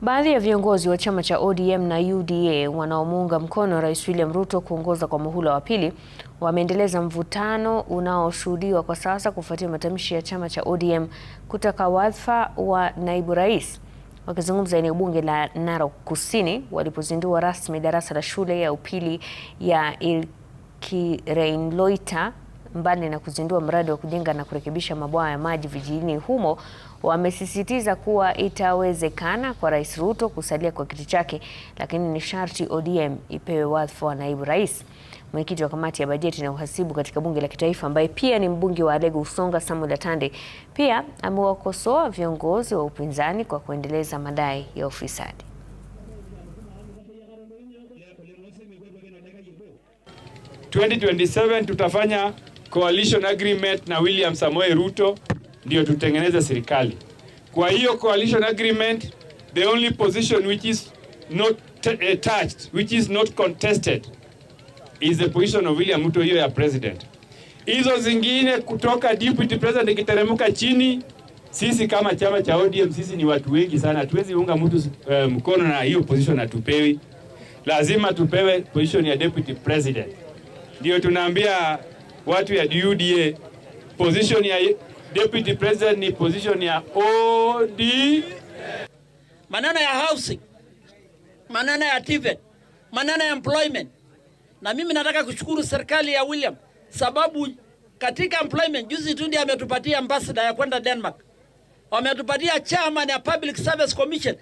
Baadhi ya viongozi wa chama cha ODM na UDA wanaomuunga mkono Rais William Ruto kuongoza kwa muhula wa pili wameendeleza mvutano unaoshuhudiwa kwa sasa kufuatia matamshi ya chama cha ODM kutaka wadhifa wa naibu rais. Wakizungumza eneo bunge la Narok Kusini walipozindua rasmi darasa la shule ya upili ya Ilkireiloita, mbali na kuzindua mradi wa kujenga na kurekebisha mabwawa ya maji vijijini humo, wamesisitiza kuwa itawezekana kwa Rais Ruto kusalia kwa kiti chake, lakini ni sharti ODM ipewe wadhifa wa naibu rais. Mwenyekiti wa kamati ya bajeti na uhasibu katika bunge la kitaifa ambaye pia ni mbunge wa Alego Usonga, Samuel Atande, pia amewakosoa viongozi wa upinzani kwa kuendeleza madai ya ufisadi. Tutafanya coalition agreement na William Samoei Ruto ndio tutengeneze serikali. Kwa hiyo coalition agreement, the only position which is not touched, which is not contested, is the position of William Ruto, hiyo ya president. Hizo zingine kutoka deputy president ikiteremuka chini, sisi kama chama cha ODM sisi ni watu wengi sana, hatuwezi unga mtu mkono na hiyo position atupewi. Lazima tupewe position ya deputy president. Ndio tunaambia watu ya UDA, position ya deputy president ni position ya OD. Maneno ya housing, maneno ya TVET, maneno ya employment. Na mimi nataka kushukuru serikali ya William, sababu katika employment juzi tu ndiye ametupatia ambassador ya kwenda Denmark. Wametupatia chairman ya Public Service Commission